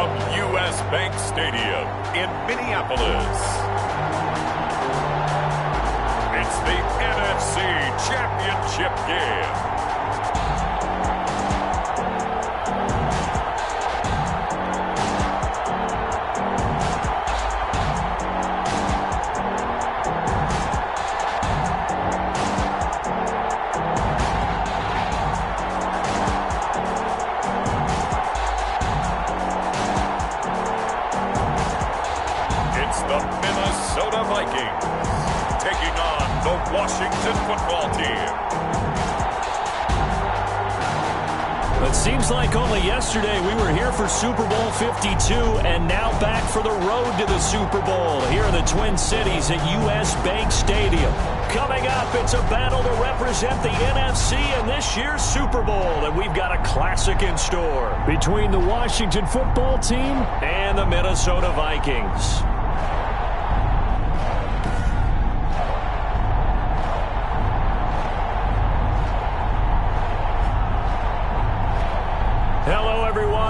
from U.S. Bank Stadium in Minneapolis, it's the NFC Championship game. Vikings taking on the Washington football team. It seems like only yesterday we were here for Super Bowl 52 and now back for the road to the Super Bowl here in the Twin Cities at U.S. Bank Stadium. Coming up, it's a battle to represent the NFC in this year's Super Bowl, and we've got a classic in store between the Washington football team and the Minnesota Vikings.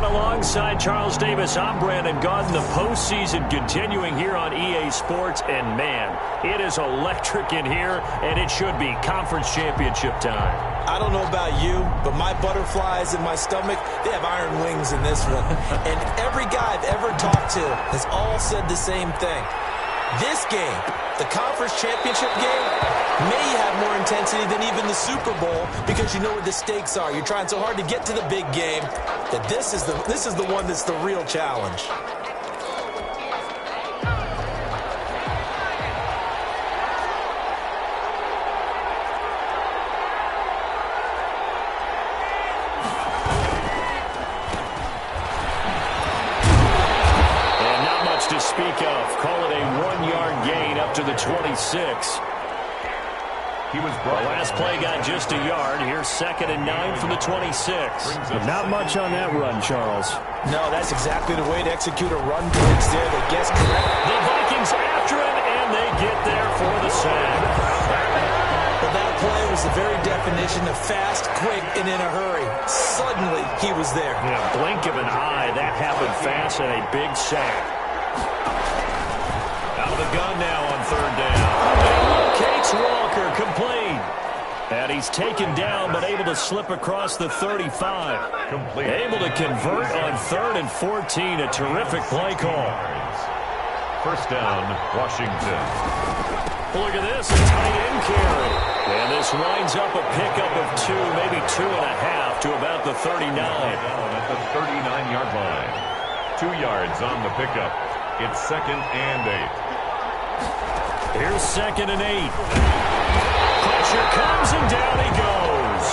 Alongside Charles Davis, I'm Brandon Gaudin. The postseason continuing here on EA Sports, and man, it is electric in here, and it should be conference championship time. I don't know about you, but my butterflies in my stomach, they have iron wings in this one. And every guy I've ever talked to has all said the same thing. This game, the conference championship game, may have more intensity than even the Super Bowl because you know what the stakes are. You're trying so hard to get to the big game that this is the one that's the real challenge. Speak of. Call it a 1-yard gain up to the 26. The last play got just a yard. Here's 2nd and 9 from the 26. But not much on that run, Charles. No, that's exactly the way to execute a run blitz there. They guessed correct. The Vikings after it, and they get there for the sack. Well, that play was the very definition of fast, quick, and in a hurry. Suddenly, he was there. Yeah, blink of an eye. That happened fast and a big sack. Out of the gun now on 3rd down. And locates Walker, complete. And he's taken down, but able to slip across the 35. Complete. Able to convert on 3rd and 14. A terrific play call. 1st down, Washington. Look at this, a tight end carry. And this winds up a pickup of 2, maybe 2.5 to about the 39. Down at the 39-yard line. 2 yards on the pickup. It's 2nd and 8. Here's 2nd and 8. Pressure comes and down he goes.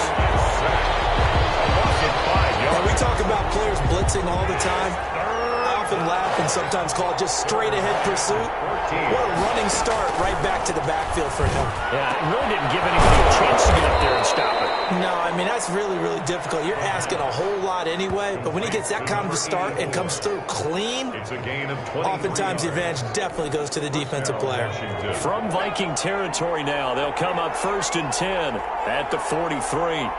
When we talk about players blitzing all the time, I often laugh and sometimes call it just straight ahead pursuit. What a running start right back to the backfield for him. Yeah, it really didn't give anybody a chance to get up there and stop it. No, I mean, that's really, really difficult. You're asking a whole lot anyway, but when he gets that kind of a start and comes through clean, it's a gain of oftentimes the advantage definitely goes to the defensive player. From Viking territory now, they'll come up 1st and 10 at the 43.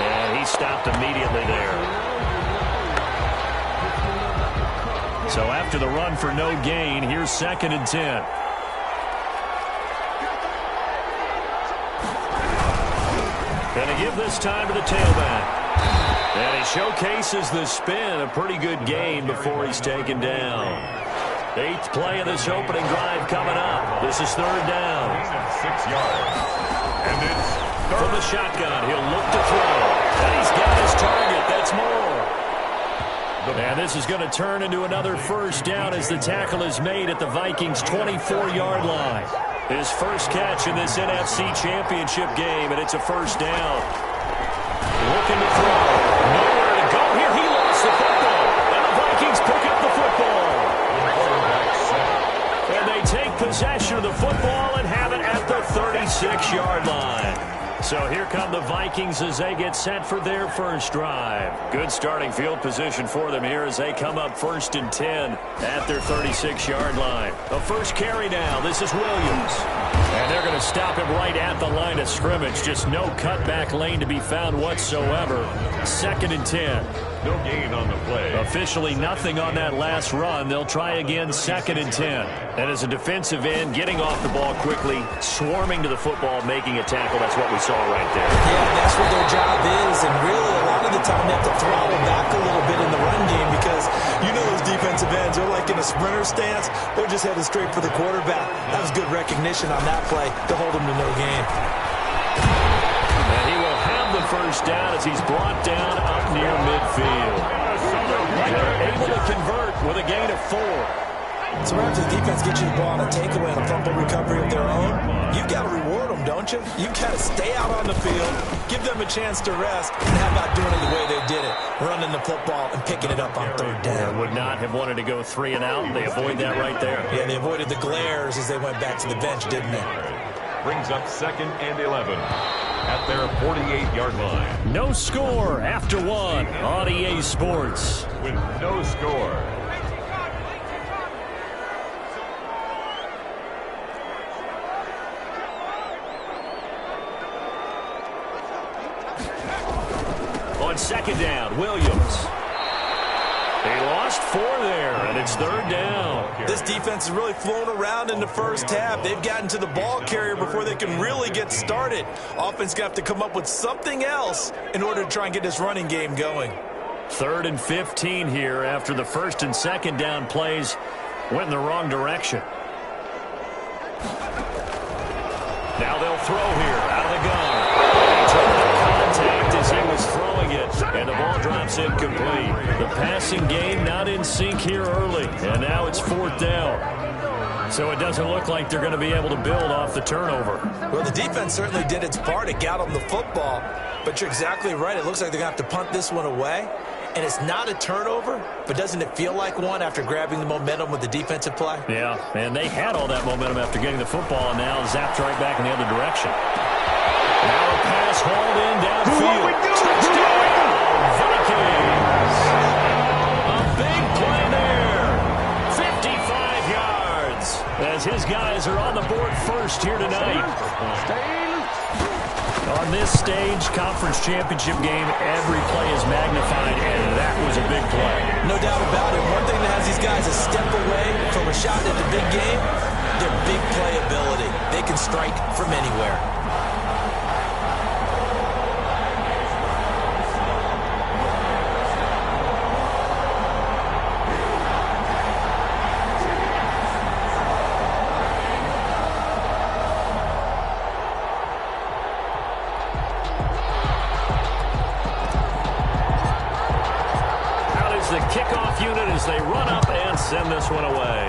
And he stopped immediately there. So after the run for no gain, here's 2nd and 10. And to give this time to the tailback. And he showcases the spin. A pretty good gain before he's taken down. 8th play of this opening drive coming up. This is 3rd down. 6 yards. And it's from the shotgun. He'll look to throw. And he's got his target. That's more. And this is going to turn into another 1st down as the tackle is made at the Vikings' 24-yard line. His first catch in this NFC Championship game, and it's a 1st down. Looking to throw. Nowhere to go here. He lost the football. And the Vikings pick up the football. And they take possession of the football and have it at the 36-yard line. So here come the Vikings as they get set for their first drive. Good starting field position for them here as they come up 1st and 10 at their 36-yard line. The first carry now. This is Williams. And they're going to stop him right at the line of scrimmage. Just no cutback lane to be found whatsoever. 2nd and 10. No gain on the play. Officially nothing on that last run. They'll try again 2nd and 10. And as a defensive end, getting off the ball quickly, swarming to the football, making a tackle. That's what we saw right there. Yeah, that's what their job is. And really, a lot of the time, they have to throttle back a little bit in the run game because you know those defensive ends, they're like in a sprinter stance. They're just headed straight for the quarterback. That was good recognition on that play to hold him to no gain. And he will have the first down as he's brought down up near midfield. They're able to convert with a gain of 4. So after the defense gets you the ball on a takeaway and a fumble recovery of their own, you've got to reward them, don't you? You've got to stay out on the field, give them a chance to rest, and how about doing it the way they did it, running the football and picking it up on 3rd down. Would not have wanted to go 3 and out. They avoid that right there. Yeah, they avoided the glares as they went back to the bench, didn't they? Brings up 2nd and 11 at their 48-yard line. No score after 1 on EA Sports. With no score. On 2nd down, Williams. They lost 4 there, and it's 3rd down. This defense has really flown around in the first half. They've gotten to the ball carrier before they can really get started. Offense got to come up with something else in order to try and get this running game going. 3rd and 15 here after the 1st and 2nd down plays went in the wrong direction. Now they'll throw here out of the gun. Contact as he was throwing it, and the ball drops incomplete. The passing game not in sync here early, and now it's 4th down. So it doesn't look like they're going to be able to build off the turnover. Well, the defense certainly did its part. It got them the football, but you're exactly right. It looks like they're going to have to punt this one away, and it's not a turnover, but doesn't it feel like one after grabbing the momentum with the defensive play? Yeah, and they had all that momentum after getting the football, and now zapped right back in the other direction. Now a pass hauled in downfield. Touchdown, Vikings. A big play there. 55 yards as his guys are on the board first here tonight. On this stage, conference championship game, every play is magnified, and that was a big play. No doubt about it. One thing that has these guys a step away from a shot at the big game, their big play ability. They can strike from anywhere. The kickoff unit as they run up and send this one away.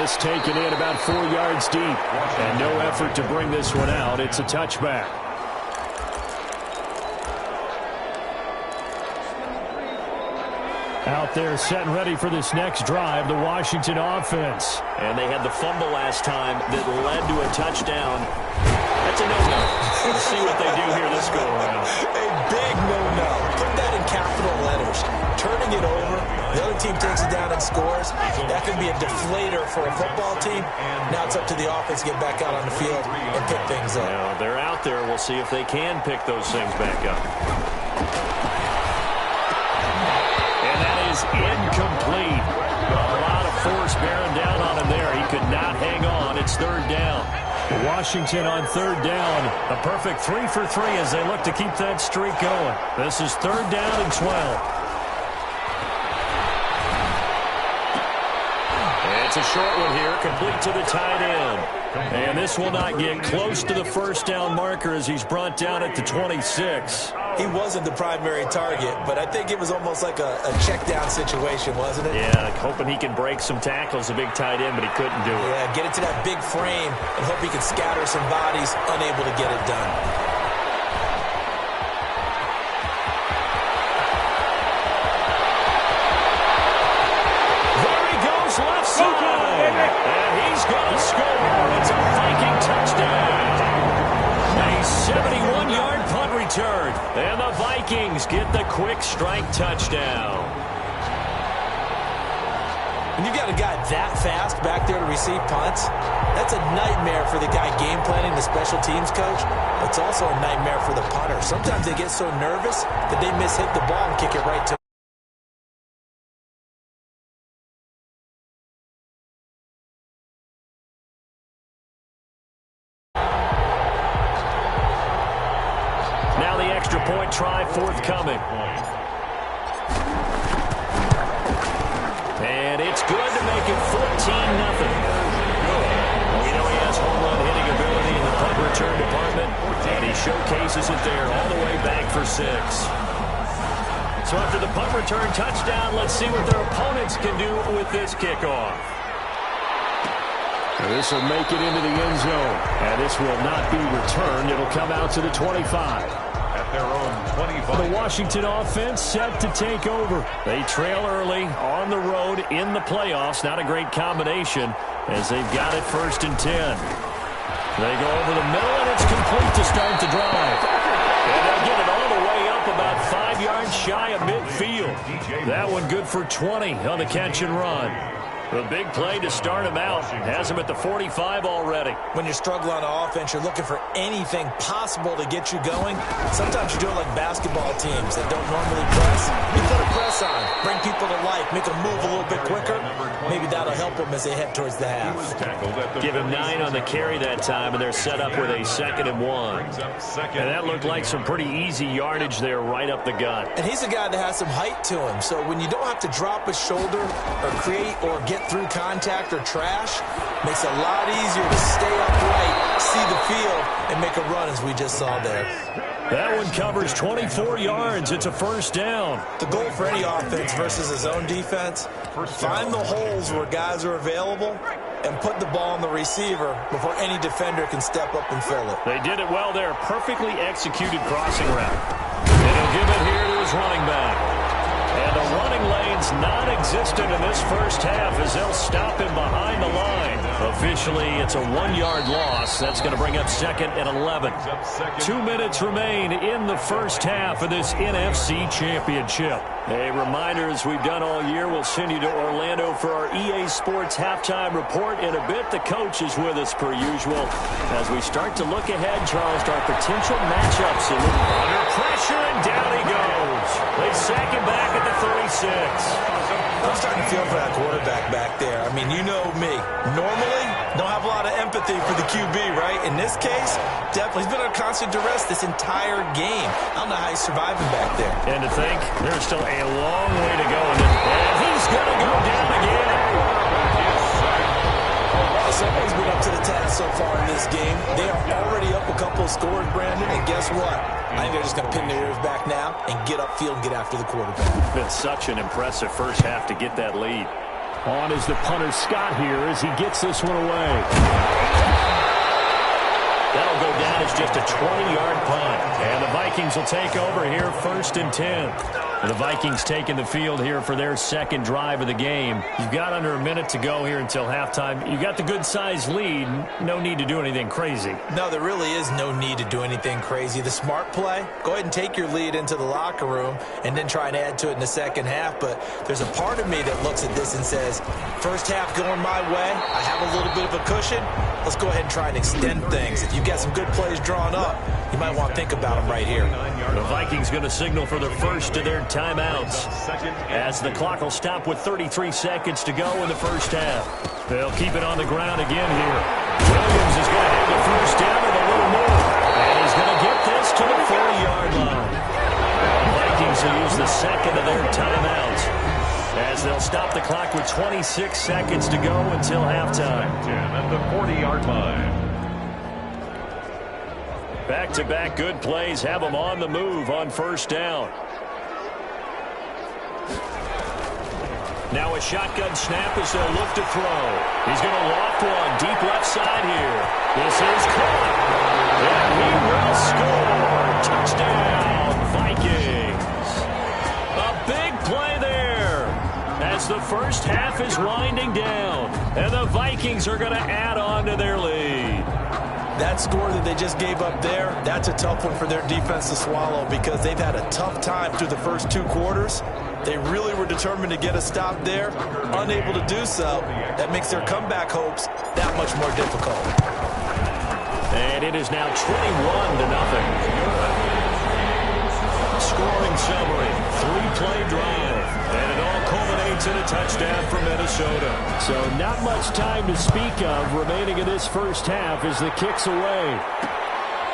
This taken in about 4 yards deep, and no effort to bring this one out. It's a touchback. Out there set and ready for this next drive, the Washington offense. And they had the fumble last time that led to a touchdown. That's a no-no. Let's see what they do here this go-around. A big no-no. Put that in capital letters. Turning it over, the other team takes it down and scores. That can be a deflator for a football team. Now it's up to the offense to get back out on the field and pick things up. Now, they're out there. We'll see if they can pick those things back up. And that is incomplete. A lot of force bearing down on him there. He could not hang on. It's 3rd down. Washington on 3rd down. A perfect 3 for 3 as they look to keep that streak going. This is 3rd down and 12. It's a short one here, complete to the tight end. And this will not get close to the first down marker as he's brought down at the 26. He wasn't the primary target, but I think it was almost like a check down situation, wasn't it? Yeah, hoping he can break some tackles, a big tight end, but he couldn't do it. Yeah, get it to that big frame and hope he can scatter some bodies, unable to get it done. Left side, and he's going to score. It's a Viking touchdown. A 71-yard punt return, and the Vikings get the quick strike touchdown. When you've got a guy that fast back there to receive punts, that's a nightmare for the guy game planning, the special teams coach. But it's also a nightmare for the punter. Sometimes they get so nervous that they miss-hit the ball and kick it right to. Now the extra point try forthcoming. And it's good to make it 14-0. We know he has home run hitting ability in the punt return department, and he showcases it there all the way back for 6. So after the punt return touchdown, let's see what their opponents can do with this kickoff. This will make it into the end zone, and this will not be returned. It'll come out to the 25. At their own 25. The Washington offense set to take over. They trail early on the road in the playoffs. Not a great combination as they've got it 1st and 10. They go over the middle, and it's complete to start the drive. And they'll get it all the way up about 5 yards shy of midfield. That one good for 20 on the catch and run. A big play to start him out. Has him at the 45 already. When you're struggling on offense, you're looking for anything possible to get you going. Sometimes you do it like basketball teams that don't normally press. You put a press on, bring people to life, make them move a little bit quicker. Maybe that'll help them as they head towards the half. Give him 9 on the carry that time, and they're set up with a 2nd and 1. And that looked like some pretty easy yardage there right up the gut. And he's a guy that has some height to him, so when you don't have to drop a shoulder or create or get through contact or trash, makes it a lot easier to stay upright, see the field, and make a run as we just saw there. That one covers 24 yards. It's a 1st down. The goal for any offense versus his own defense, find the holes where guys are available and put the ball on the receiver before any defender can step up and fill it. They did it well there. Perfectly executed crossing route. And he'll give it here to his running back. And the running lane's non-existent in this 1st half as they'll stop him behind the line. Officially, it's a 1-yard loss. That's going to bring up 2nd and 11. 2 minutes remain in the 1st half of this NFC Championship. A reminder, as we've done all year, we'll send you to Orlando for our EA Sports halftime report in a bit. The coach is with us per usual as we start to look ahead, Charles, to our potential matchups. Under pressure, and down he goes. They sack him back at the 36. I'm starting to feel for that quarterback back there. I mean, you know me. Normally, don't have a lot of empathy for the QB, right? In this case, definitely. He's been under constant duress this entire game. I don't know how he's surviving back there. And to think, there's still a long way to go. And he's going to go down again. Someone's been up to the task so far in this game. They are already up a couple of scores, Brandon, and guess what? I think they're just going to pin their ears back now and get upfield and get after the quarterback. It's been such an impressive 1st half to get that lead. On is the punter Scott here as he gets this one away. That'll go down as just a 20-yard punt. And the Vikings will take over here 1st and 10. The Vikings taking the field here for their 2nd drive of the game. You've got under a minute to go here until halftime. You've got the good-sized lead. No need to do anything crazy. No, there really is no need to do anything crazy. The smart play, go ahead and take your lead into the locker room and then try and add to it in the 2nd half. But there's a part of me that looks at this and says, 1st half going my way. I have a little bit of a cushion. Let's go ahead and try and extend things. If you've got some good plays drawn up, you might want to think about them right here. The Vikings going to signal for the first of their timeouts as the clock will stop with 33 seconds to go in the 1st half. They'll keep it on the ground again here. Williams is going to have the 1st down and a little more. And he's going to get this to the 40-yard line. The Vikings will use the 2nd of their timeouts as they'll stop the clock with 26 seconds to go until halftime. At the 40-yard line. Back-to-back good plays have them on the move on 1st down. Now a shotgun snap as they'll look to throw. He's going to loft one deep left side here. This is caught. And he will score. Touchdown, Vikings. A big play there as the 1st half is winding down. And the Vikings are going to add on to their lead. That score that they just gave up there, that's a tough one for their defense to swallow because they've had a tough time through the first 2 quarters. They really were determined to get a stop there. Unable to do so, that makes their comeback hopes that much more difficult. And it is now 21-0. Scoring summary, 3-play drive. And it all culminates in a touchdown for Minnesota. So not much time to speak of remaining in this first half as the kick's away.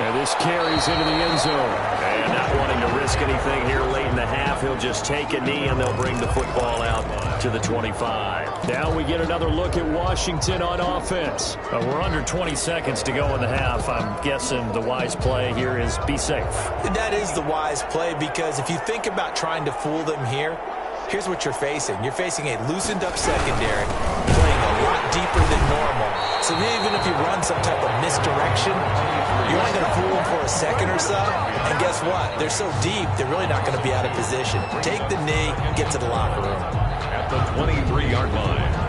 And this carries into the end zone. And not wanting to risk anything here late in the half, he'll just take a knee and they'll bring the football out to the 25. Now we get another look at Washington on offense. We're under 20 seconds to go in the half. I'm guessing the wise play here is be safe. That is the wise play, because if you think about trying to fool them here, here's what you're facing. You're facing a loosened up secondary, playing a lot deeper than normal. So even if you run some type of misdirection, you're only going to fool them for a second or so. And guess what? They're so deep, they're really not going to be out of position. Take the knee, get to the locker room. At the 23-yard line.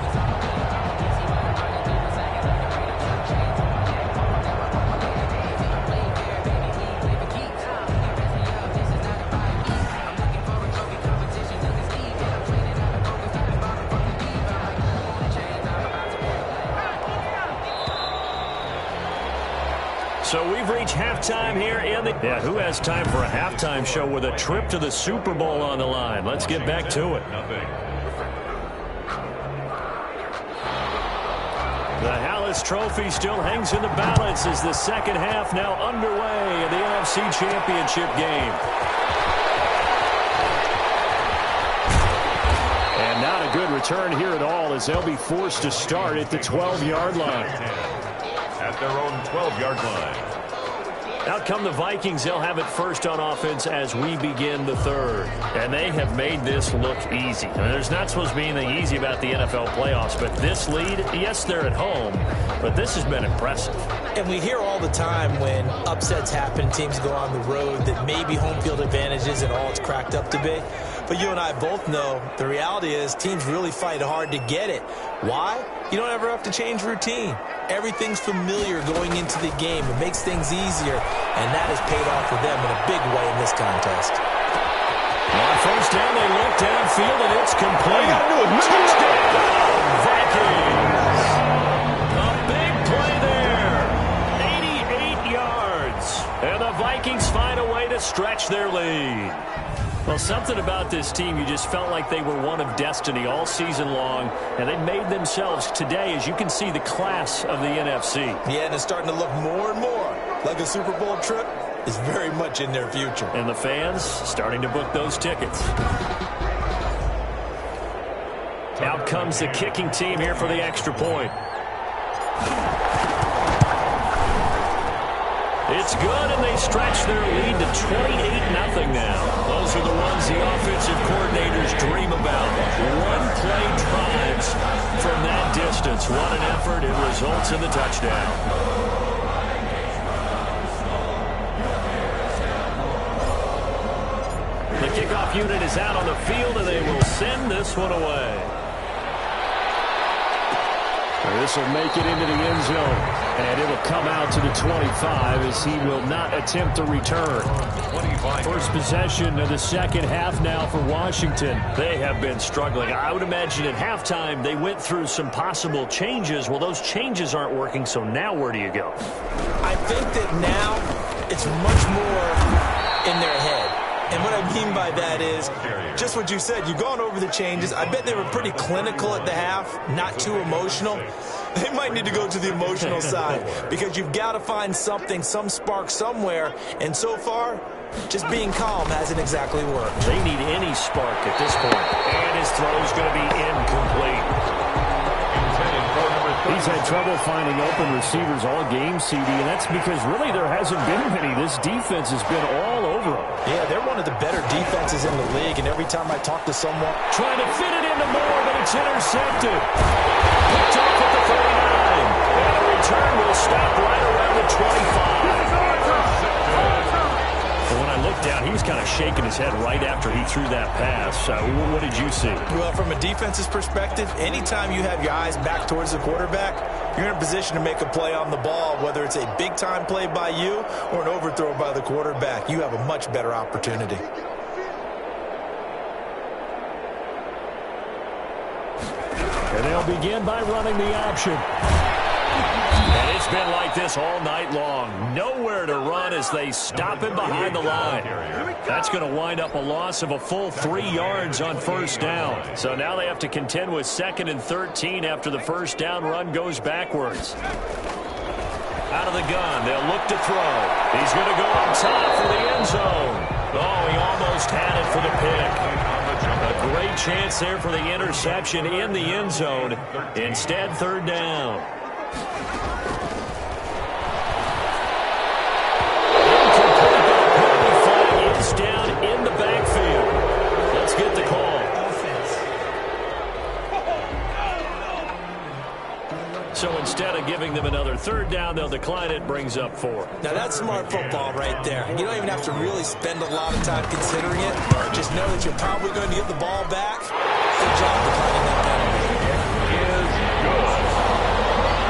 So we've reached halftime here in the... Yeah, who has time for a halftime show with a trip to the Super Bowl on the line? Let's get back to it. The Hallis Trophy still hangs in the balance as the second half now underway in the NFC Championship game. And not a good return here at all, as they'll be forced to start at the 12-yard line. At their own 12-yard line. Out come the Vikings. They'll have it first on offense as we begin the third. And they have made this look easy. I mean, there's not supposed to be anything easy about the NFL playoffs, but this lead, yes, they're at home, but this has been impressive. And we hear all the time when upsets happen, teams go on the road, that maybe home field advantage isn't all it's cracked up to be. But you and I both know the reality is teams really fight hard to get it. Why? You don't ever have to change routine. Everything's familiar going into the game. It makes things easier, and that has paid off for them in a big way in this contest. On first down, they look downfield, and it's complete. Touchdown, Vikings! A big play there. 88 yards. And the Vikings find a way to stretch their lead. Well, something about this team, you just felt like they were one of destiny all season long, and they made themselves today, as you can see, the class of the NFC. Yeah, and it's starting to look more and more like a Super Bowl trip is very much in their future. And the fans starting to book those tickets. Out comes the kicking team here for the extra point. It's good, and they stretch their lead to 28-0 now. Those are the ones the offensive coordinators dream about. One-play drives from that distance. What an effort. It results in the touchdown. The kickoff unit is out on the field, and they will send this one away. This will make it into the end zone, and it'll come out to the 25 as he will not attempt to return. 25. First possession of the second half now for Washington. They have been struggling. I would imagine at halftime they went through some possible changes. Well, those changes aren't working, so now where do you go? I think that now it's much more in their head. And what I mean by that is just what you said. You've gone over the changes. I bet they were pretty clinical at the half, not too emotional. They might need to go to the emotional side because you've got to find something, some spark somewhere. And so far, just being calm hasn't exactly worked. They need any spark at this point. And his throw is going to be incomplete. He's had trouble finding open receivers all game, CD, and that's because really there hasn't been many. This defense has been all over them. Yeah, they're one of the better defenses in the league, and every time I talk to someone... Trying to fit it into Moore, but it's intercepted. Picked off at the 39, and the return will stop right around the 25. When I looked down, he was kind of shaking his head right after he threw that pass. What did you see? Well, from a defense's perspective, anytime you have your eyes back towards the quarterback, you're in a position to make a play on the ball, whether it's a big-time play by you or an overthrow by the quarterback. You have a much better opportunity. they'll begin by running the option. And it's been like this all night long. Nowhere to run as they stop him behind the line. That's going to wind up a loss of a full 3 yards on first down. So now they have to contend with 2nd and 13 after the first down run goes backwards. Out of the gun, they'll look to throw. He's going to go on top for the end zone. Oh, he almost had it for the pick. A great chance there for the interception in the end zone. Instead, 3rd down. Flag is down in the backfield. Let's get the call. So instead of giving them another 3rd down, they'll decline it. Brings up 4. Now that's smart football right there. You don't even have to really spend a lot of time considering it. Just know that you're probably going to get the ball back. Good job declining that penalty. Is good.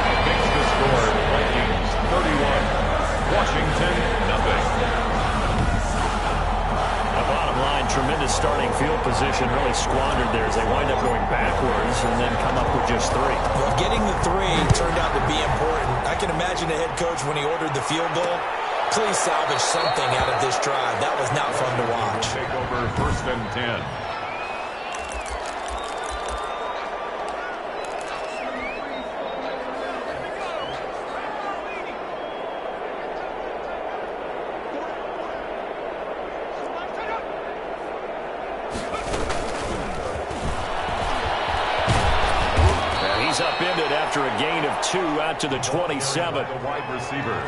It makes the score Vikings 31, Washington nothing. Bottom line, tremendous starting field position, really squandered there as they wind up going backwards and then come up with just 3. Well, getting the 3 turned out to be important. I can imagine the head coach when he ordered the field goal. Please salvage something out of this drive. That was not fun to watch. Take over 1st and 10. Upended after a gain of 2 out to the 27. The wide receiver.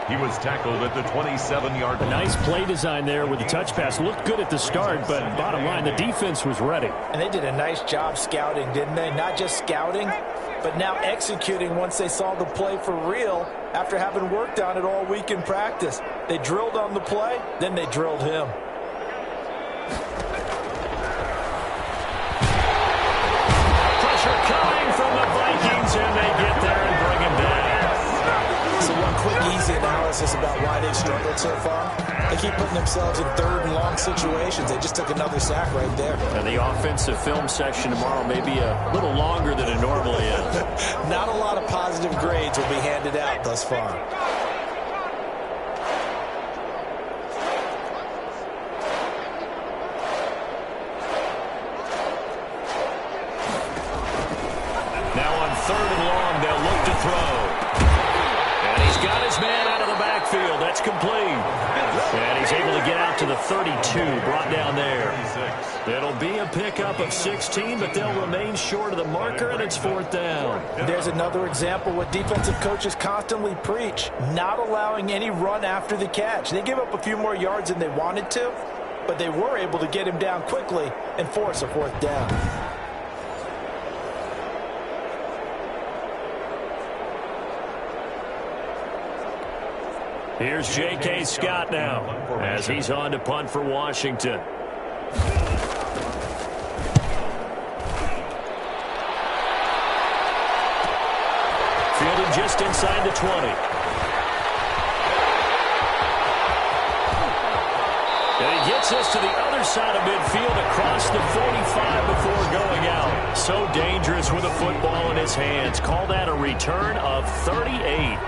He was tackled at the 27-yard line. Nice play design there with the touch pass. Looked good at the start, but bottom line, the defense was ready. And they did a nice job scouting, didn't they? Not just scouting, but now executing once they saw the play for real after having worked on it all week in practice. They drilled on the play, then they drilled him. And they get there and bring him down. So one quick, easy analysis about why they've struggled so far. They keep putting themselves in 3rd and long situations. They just took another sack right there. And the offensive film section tomorrow may be a little longer than it normally is. Not a lot of positive grades will be handed out thus far. Now on 3rd and long, they'll look to throw. And he's got his man out of the backfield. That's complete. And he's able to get out to the 32, brought down there. It'll be a pickup of 16, but they'll remain short of the marker, and it's 4th down. There's another example what defensive coaches constantly preach, not allowing any run after the catch. They gave up a few more yards than they wanted to, but they were able to get him down quickly and force a 4th down. Here's J.K. Scott now as he's on to punt for Washington. Fielded just inside the 20. And he gets us to the other side of midfield across the 45 before going out. So dangerous with a football in his hands. Call that a return of 38.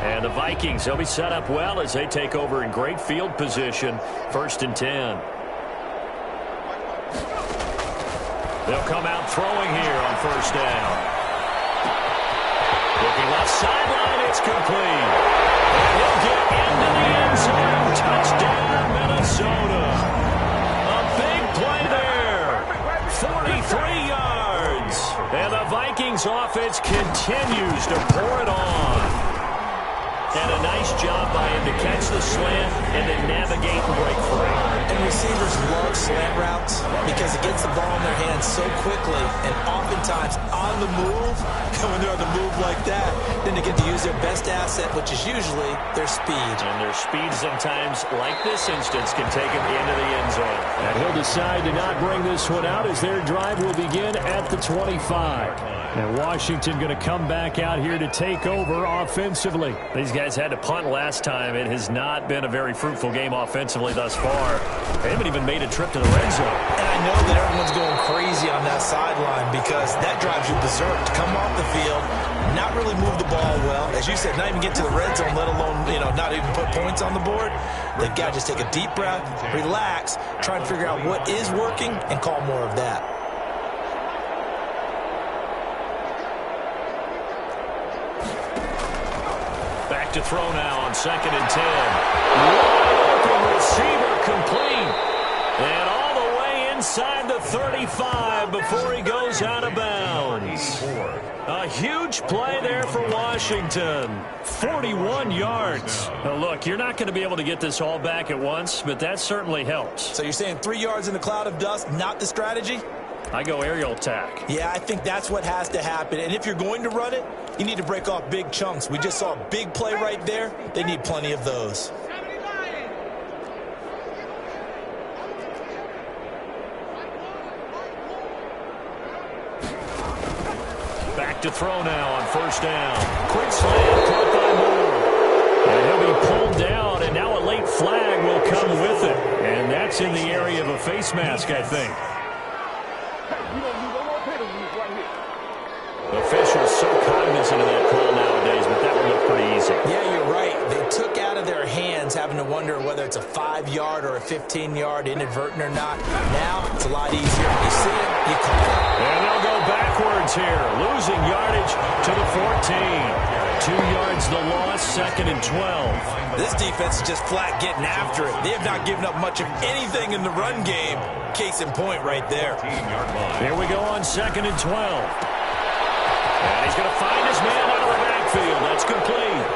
And the Vikings, they'll be set up well as they take over in great field position. 1st and 10. They'll come out throwing here on 1st down. Looking left sideline, it's complete. And he'll get into the end zone. Touchdown, Minnesota. A big play there. 43 yards. And the Vikings offense continues to pour it on. And a nice job by him to catch the slant and then navigate and break free. And receivers love slant routes because it gets the ball in their hands so quickly and oftentimes on the move. And when they're on the move like that, then they get to use their best asset, which is usually their speed. And their speed sometimes, like this instance, can take them into the end zone. And he'll decide to not bring this one out as their drive will begin at the 25. And Washington going to come back out here to take over offensively. These guys had to punt last time. It has not been a very fruitful game offensively thus far. They haven't even made a trip to the red zone. And I know that everyone's going crazy on that sideline because that drives you berserk. To come off the field, not really move the ball well. As you said, not even get to the red zone, let alone, not even put points on the board. They've got to just take a deep breath, relax, try and figure out what is working, and call more of that. Back to throw now on 2nd and 10. Open receiver complete. And all the way inside the 35 before he goes out of bounds. A huge play there for Washington. 41 yards. Now look, you're not going to be able to get this all back at once, but that certainly helps. So you're saying 3 yards in the cloud of dust, not the strategy? I go aerial attack. Yeah, I think that's what has to happen. And if you're going to run it, you need to break off big chunks. We just saw a big play right there. They need plenty of those. Back to throw now on 1st down. Quick slant, caught by Moore. And he'll be pulled down, and now a late flag will come with it. And that's in the area of a face mask, I think. Officials so cognizant of that call nowadays, but that would look pretty easy. Yeah, you're right. They took out of their hands having to wonder whether it's a 5-yard or a 15-yard inadvertent or not. Now it's a lot easier. You see it, you call it. And they'll go backwards here, losing yardage to the 14. 2 yards the loss, 2nd and 12. This defense is just flat getting after it. They have not given up much of anything in the run game. Case in point right there. Here we go on 2nd and 12. And he's going to find his man out of the backfield. That's complete.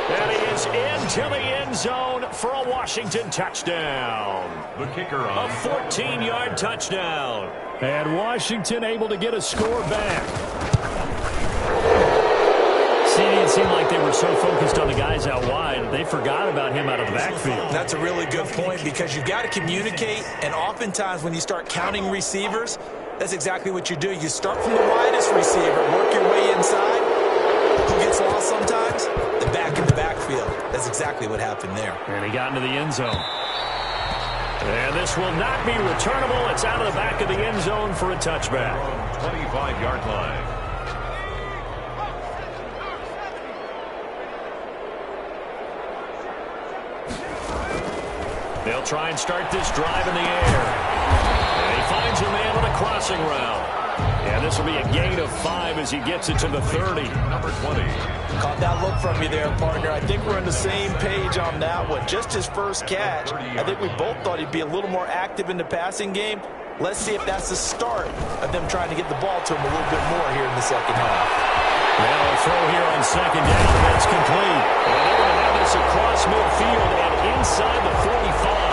And he is into the end zone for a Washington touchdown. The kicker on. A 14-yard touchdown. And Washington able to get a score back. See, it seemed like they were so focused on the guys out wide, they forgot about him out of the backfield. That's a really good point because you've got to communicate, and oftentimes when you start counting receivers, that's exactly what you do. You start from the widest receiver, work your way inside. Who gets lost sometimes? The back in the backfield. That's exactly what happened there. And he got into the end zone. And this will not be returnable. It's out of the back of the end zone for a touchback. 25-yard line. They'll try and start this drive in the air. And he finds a man on a crossing route. And this will be a gain of 5 as he gets it to the 30. Number 20. Caught that look from you there, partner. I think we're on the same page on that one. Just his first catch. I think we both thought he'd be a little more active in the passing game. Let's see if that's the start of them trying to get the ball to him a little bit more here in the second half. Now a throw here on 2nd down. That's complete. And they're going to have this across midfield and inside the 45.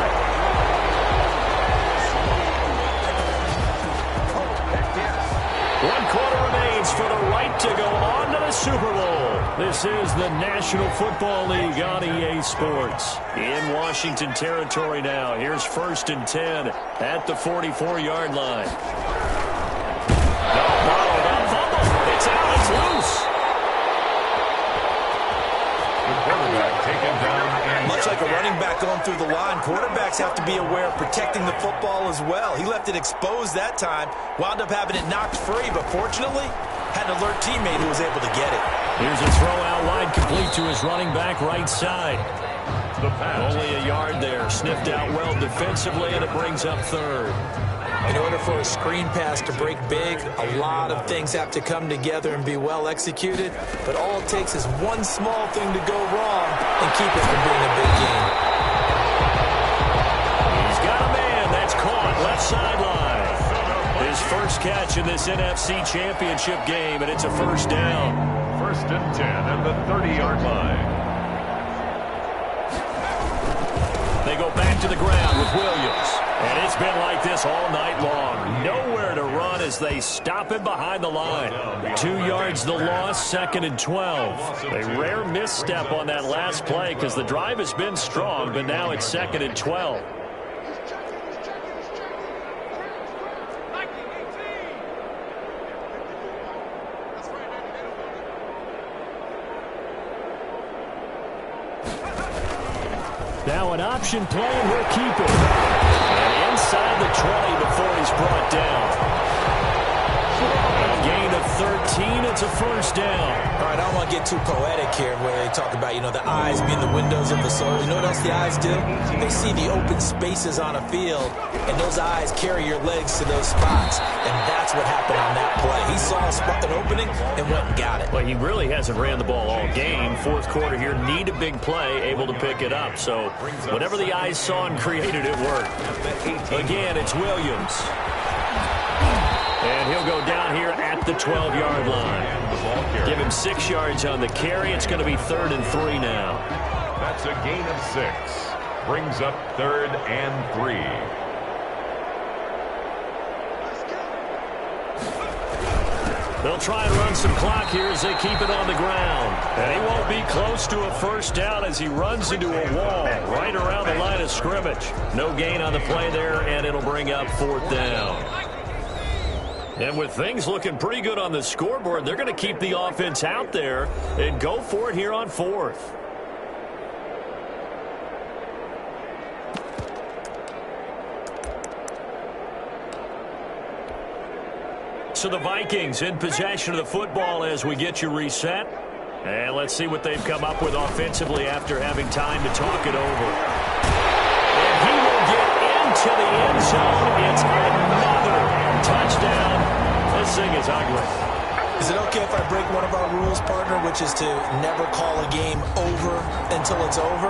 1 quarter remains for the right to go on to the Super Bowl. This is the National Football League on EA Sports. In Washington territory now. Here's 1st and 10 at the 44-yard line. It's out. It's loose. The quarterback taken down. Much like a running back going through the line, quarterbacks have to be aware of protecting the football as well. He left it exposed that time, wound up having it knocked free, but fortunately had an alert teammate who was able to get it. Here's a throw out wide, complete to his running back right side. The pass. Only a yard there, sniffed out well defensively, and it brings up 3rd. In order for a screen pass to break big, a lot of things have to come together and be well executed. But all it takes is one small thing to go wrong and keep it from being a big game. He's got a man that's caught left sideline. His first catch in this NFC Championship game, and it's a 1st down. 1st and 10 at the 30-yard line. They go back to the ground with Williams. And it's been like this all night long. Nowhere to run as they stop him behind the line. 2 yards the loss, 2nd and 12. A rare misstep on that last play because the drive has been strong, but now it's 2nd and 12. Now an option play, and he'll keep it. And inside the 20 before he's brought down. A gain of 13. It's a first down. All right, I don't want to get too poetic here where they talk about, the eyes being the windows of the soul. You know what else the eyes do? They see the open spaces on a field, and those eyes carry your legs to those spots. And that's what happened on that play. He saw an opening and went and got it. Well, he really hasn't ran the ball all game. Fourth quarter here, need a big play, able to pick it up. So whatever the eyes saw and created, it worked. Again, it's Williams. And he'll go down here at the 12-yard line. Give him 6 yards on the carry. It's going to be 3rd and 3 now. That's a gain of 6. Brings up 3rd and 3. They'll try and run some clock here as they keep it on the ground. And he won't be close to a first down as he runs into a wall right around the line of scrimmage. No gain on the play there, and it'll bring up 4th down. And with things looking pretty good on the scoreboard, they're going to keep the offense out there and go for it here on 4th. So the Vikings in possession of the football as we get you reset. And let's see what they've come up with offensively after having time to talk it over. And he will get into the end zone. It's another touchdown. This thing is ugly. Is it okay if I break one of our rules, partner, which is to never call a game over until it's over?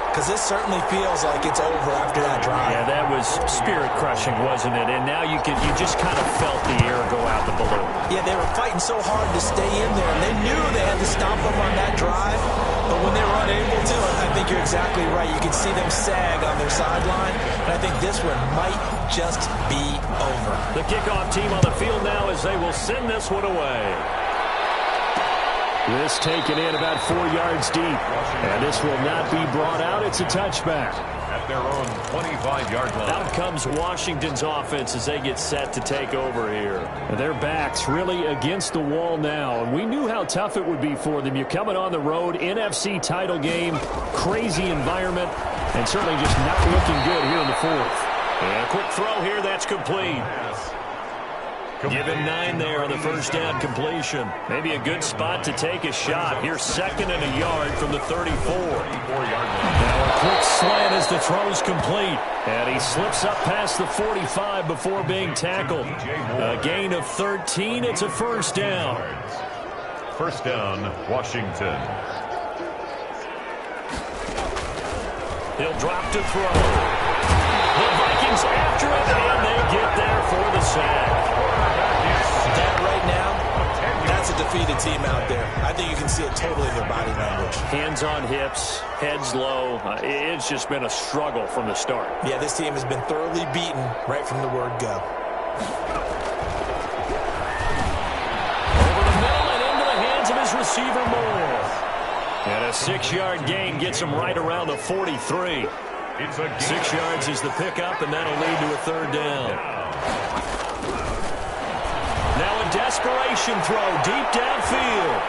Because this certainly feels like it's over after that drive. Yeah, that was spirit-crushing, wasn't it? And now you just kind of felt the air go out the balloon. Yeah, they were fighting so hard to stay in there, and they knew they had to stop them on that drive. But when they were unable to, I think you're exactly right. You can see them sag on their sideline, and I think this one might just be over. The kickoff team on the field now as they will send this one away. This taken in about 4 yards deep. And this will not be brought out. It's a touchback. At their own 25-yard line. Out comes Washington's offense as they get set to take over here. And their backs really against the wall now. And we knew how tough it would be for them. You're coming on the road, NFC title game, crazy environment, and certainly just not looking good here in the 4th. And a quick throw here, that's complete. Given 9 there on the first down completion. Maybe a good spot to take a shot. Here's 2nd and a yard from the 34. Now a quick slant as the throw's complete. And he slips up past the 45 before being tackled. A gain of 13. It's a first down. First down, Washington. He'll drop to throw. The Vikings after it, and they get there for the sack. That right now, that's a defeated team out there. I think you can see it totally in their body language. Hands on hips, heads low. It's just been a struggle from the start. Yeah, this team has been thoroughly beaten right from the word go. Over the middle and into the hands of his receiver Moore. And a 6-yard gain gets him right around the 43. 6 yards is the pickup, and that'll lead to a 3rd down. Now a desperation throw deep downfield.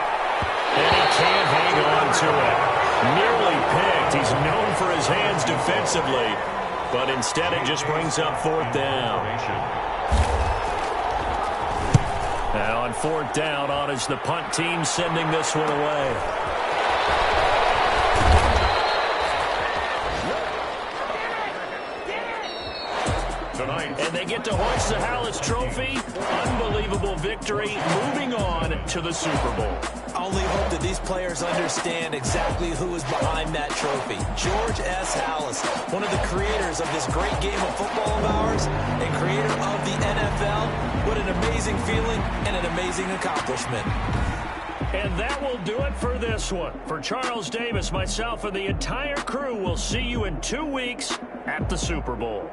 And he can't hang on to it. Nearly picked. He's known for his hands defensively. But instead it just brings up 4th down. Now on 4th down, on is the punt team sending this one away. And they get to hoist the Hallis Trophy. Unbelievable victory. Moving on to the Super Bowl. I only hope that these players understand exactly who is behind that trophy. George S. Hallis, one of the creators of this great game of football of ours and creator of the NFL. What an amazing feeling and an amazing accomplishment. And that will do it for this one. For Charles Davis, myself, and the entire crew, we'll see you in 2 weeks at the Super Bowl.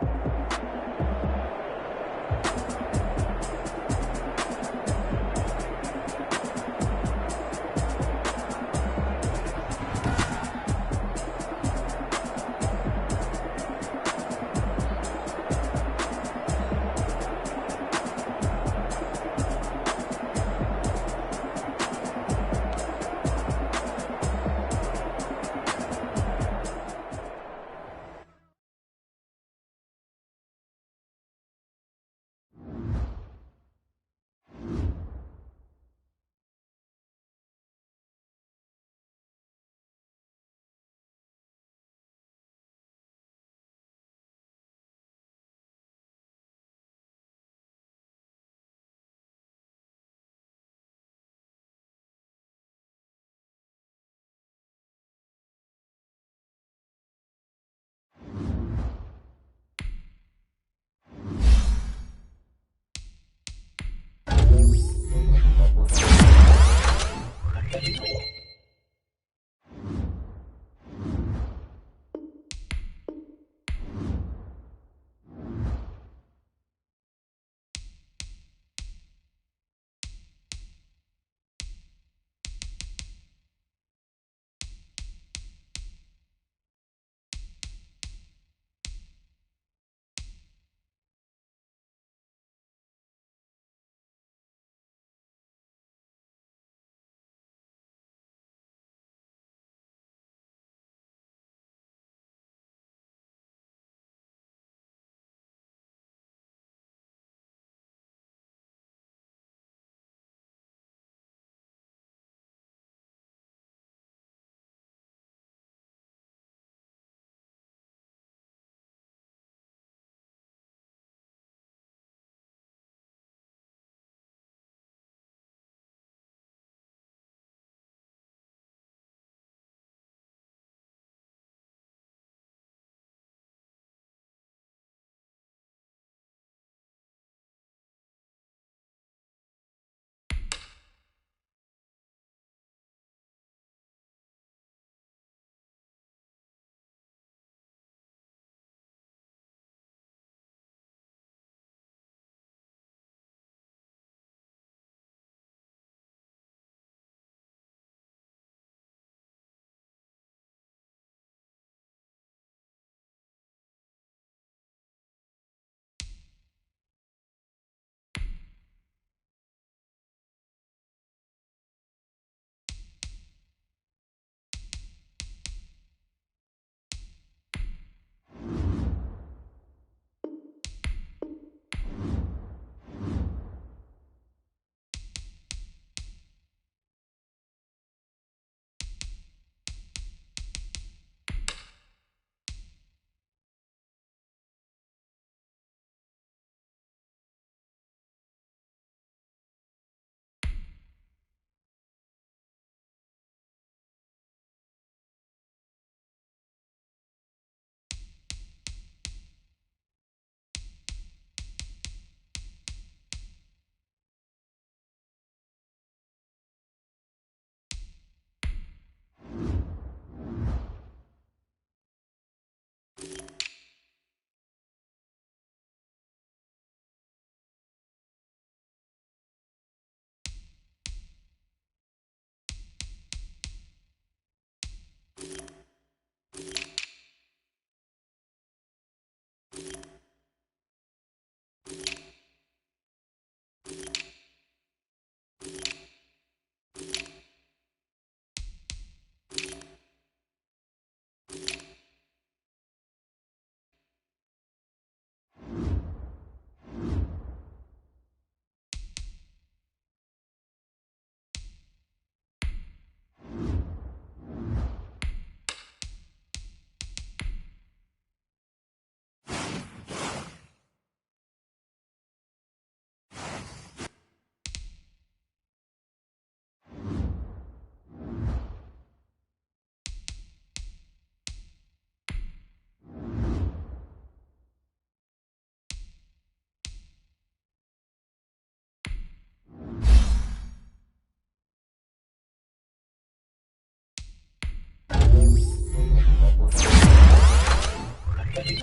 Thank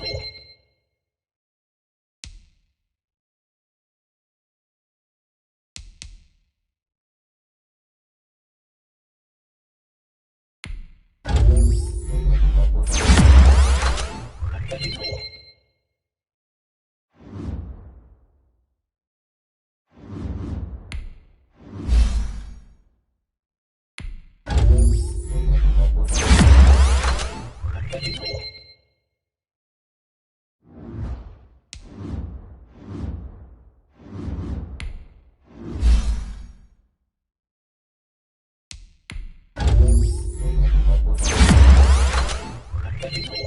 you.